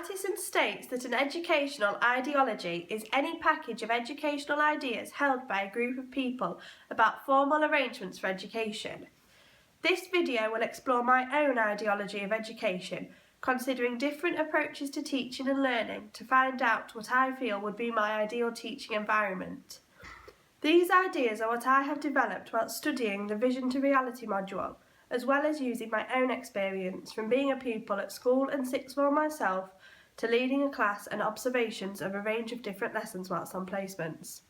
Mattison states that an educational ideology is any package of educational ideas held by a group of people about formal arrangements for education. This video will explore my own ideology of education, considering different approaches to teaching and learning to find out what I feel would be my ideal teaching environment. These ideas are what I have developed while studying the Vision to Reality module, as well as using my own experience from being a pupil at school and sixth form myself to leading a class and observations of a range of different lessons whilst on placements.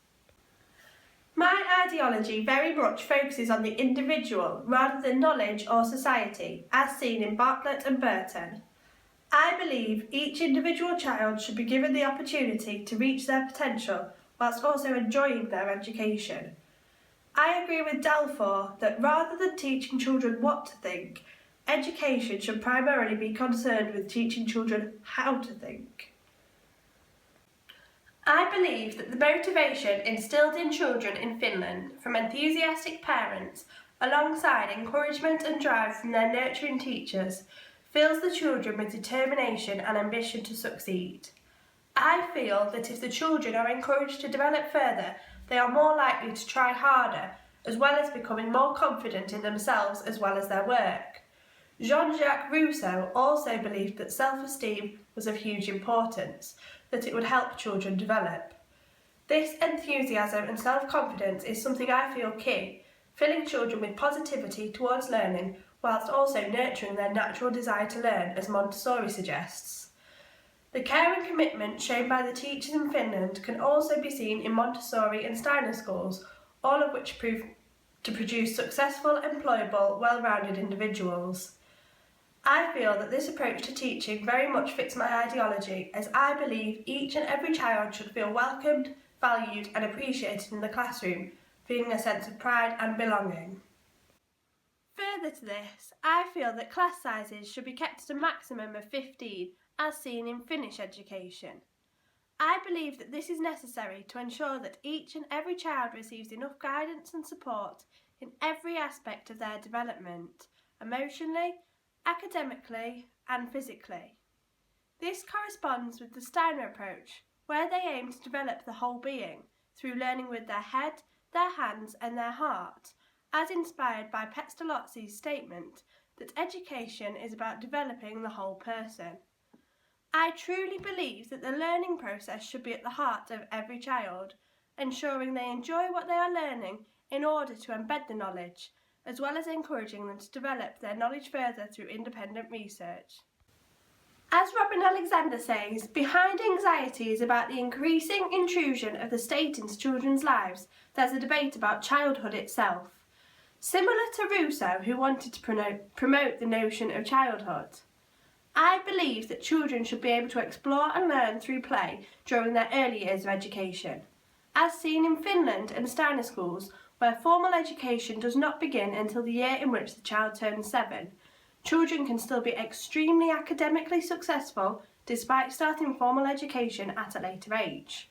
My ideology very much focuses on the individual rather than knowledge or society, as seen in Bartlett and Burton. I believe each individual child should be given the opportunity to reach their potential whilst also enjoying their education. I agree with Delfor that rather than teaching children what to think, education should primarily be concerned with teaching children how to think. I believe that the motivation instilled in children in Finland from enthusiastic parents, alongside encouragement and drive from their nurturing teachers, fills the children with determination and ambition to succeed. I feel that if the children are encouraged to develop further, they are more likely to try harder, as well as becoming more confident in themselves as well as their work. Jean-Jacques Rousseau also believed that self-esteem was of huge importance, that it would help children develop. This enthusiasm and self-confidence is something I feel key, filling children with positivity towards learning whilst also nurturing their natural desire to learn, as Montessori suggests. The care and commitment shown by the teachers in Finland can also be seen in Montessori and Steiner schools, all of which prove to produce successful, employable, well-rounded individuals. I feel that this approach to teaching very much fits my ideology, as I believe each and every child should feel welcomed, valued and appreciated in the classroom, feeling a sense of pride and belonging. Further to this, I feel that class sizes should be kept at a maximum of 15, as seen in Finnish education. I believe that this is necessary to ensure that each and every child receives enough guidance and support in every aspect of their development, emotionally, academically and physically. This corresponds with the Steiner approach, where they aim to develop the whole being through learning with their head, their hands and their heart, as inspired by Pestalozzi's statement that education is about developing the whole person. I truly believe that the learning process should be at the heart of every child, ensuring they enjoy what they are learning in order to embed the knowledge, as well as encouraging them to develop their knowledge further through independent research. As Robin Alexander says, behind anxiety is about the increasing intrusion of the state into children's lives. There's a debate about childhood itself. Similar to Rousseau, who wanted to promote the notion of childhood. I believe that children should be able to explore and learn through play during their early years of education, as seen in Finland and Steiner schools, where formal education does not begin until the year in which the child turns 7. Children can still be extremely academically successful despite starting formal education at a later age.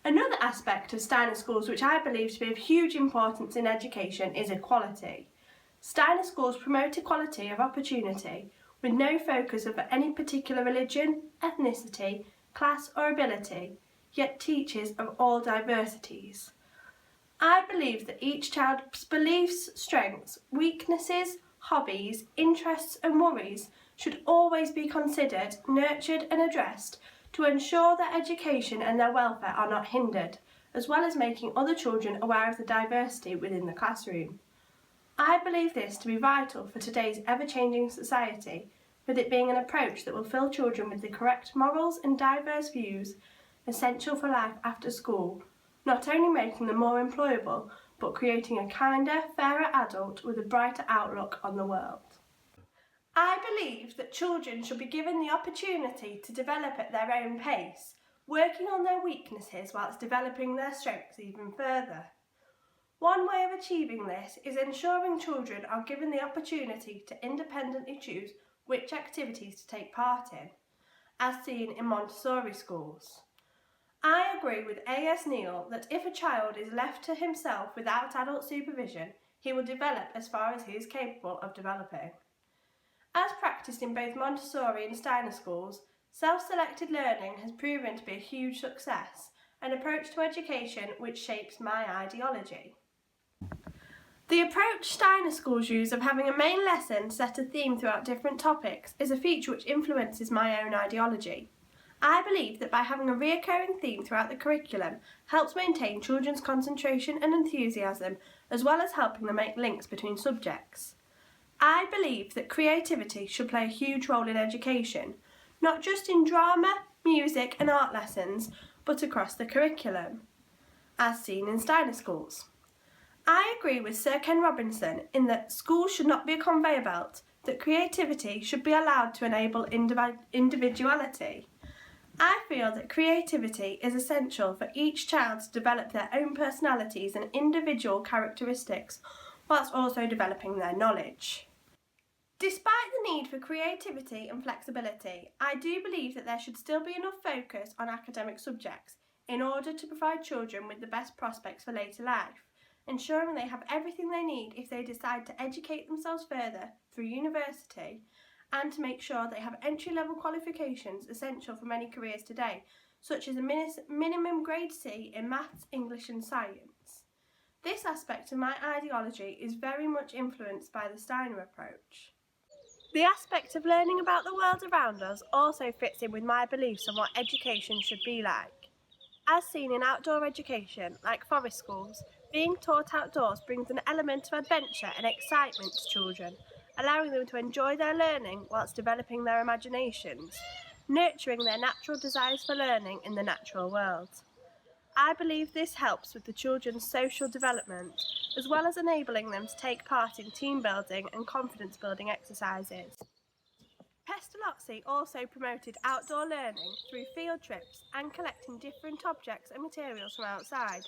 Another aspect of Steiner schools which I believe to be of huge importance in education is equality. Steiner schools promote equality of opportunity with no focus of any particular religion, ethnicity, class or ability, yet teaches of all diversities. I believe that each child's beliefs, strengths, weaknesses, hobbies, interests and worries should always be considered, nurtured and addressed to ensure their education and their welfare are not hindered, as well as making other children aware of the diversity within the classroom. I believe this to be vital for today's ever-changing society, with it being an approach that will fill children with the correct morals and diverse views essential for life after school, not only making them more employable, but creating a kinder, fairer adult with a brighter outlook on the world. I believe that children should be given the opportunity to develop at their own pace, working on their weaknesses whilst developing their strengths even further. One way of achieving this is ensuring children are given the opportunity to independently choose which activities to take part in, as seen in Montessori schools. I agree with A.S. Neal that if a child is left to himself without adult supervision, he will develop as far as he is capable of developing. As practised in both Montessori and Steiner schools, Self-selected learning has proven to be a huge success, an approach to education which shapes my ideology. The approach Steiner schools use of having a main lesson set a theme throughout different topics is a feature which influences my own ideology. I believe that by having a recurring theme throughout the curriculum helps maintain children's concentration and enthusiasm, as well as helping them make links between subjects. I believe that creativity should play a huge role in education, not just in drama, music and art lessons, but across the curriculum, as seen in Steiner schools. I agree with Sir Ken Robinson in that schools should not be a conveyor belt, that creativity should be allowed to enable individuality. I feel that creativity is essential for each child to develop their own personalities and individual characteristics, whilst also developing their knowledge. Despite the need for creativity and flexibility, I do believe that there should still be enough focus on academic subjects in order to provide children with the best prospects for later life, ensuring they have everything they need if they decide to educate themselves further through university, and to make sure they have entry-level qualifications essential for many careers today, such as a minimum grade C in maths, English and science. This aspect of my ideology is very much influenced by the Steiner approach. The aspect of learning about the world around us also fits in with my beliefs on what education should be like. As seen in outdoor education, like forest schools, being taught outdoors brings an element of adventure and excitement to children, allowing them to enjoy their learning whilst developing their imaginations, nurturing their natural desires for learning in the natural world. I believe this helps with the children's social development, as well as enabling them to take part in team building and confidence building exercises. Pestalozzi also promoted outdoor learning through field trips and collecting different objects and materials from outside,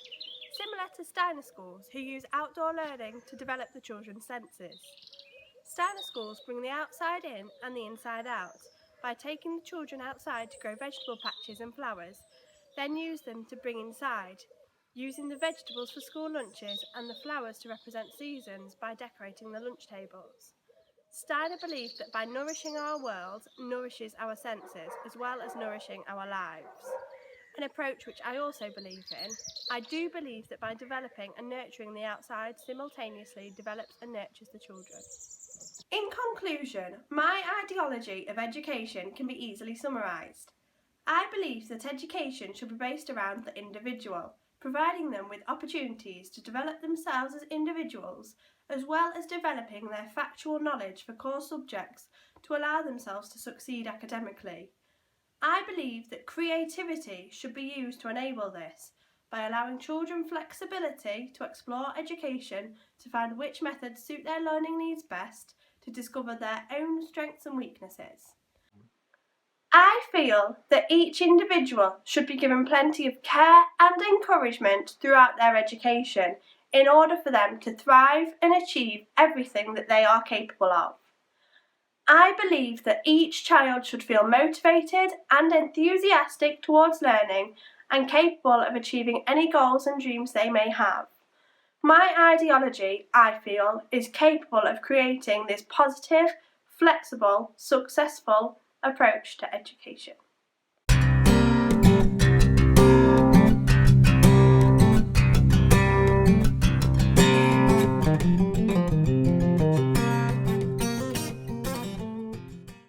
similar to Steiner schools, who use outdoor learning to develop the children's senses. Steiner schools bring the outside in and the inside out by taking the children outside to grow vegetable patches and flowers, then use them to bring inside, using the vegetables for school lunches and the flowers to represent seasons by decorating the lunch tables. Steiner believed that by nourishing our world nourishes our senses as well as nourishing our lives, an approach which I also believe in. I do believe that by developing and nurturing the outside simultaneously develops and nurtures the children. In conclusion, my ideology of education can be easily summarised. I believe that education should be based around the individual, providing them with opportunities to develop themselves as individuals, as well as developing their factual knowledge for core subjects to allow themselves to succeed academically. I believe that creativity should be used to enable this, by allowing children flexibility to explore education, to find which methods suit their learning needs best, to discover their own strengths and weaknesses. I feel that each individual should be given plenty of care and encouragement throughout their education in order for them to thrive and achieve everything that they are capable of. I believe that each child should feel motivated and enthusiastic towards learning and capable of achieving any goals and dreams they may have. My ideology, I feel, is capable of creating this positive, flexible, successful approach to education.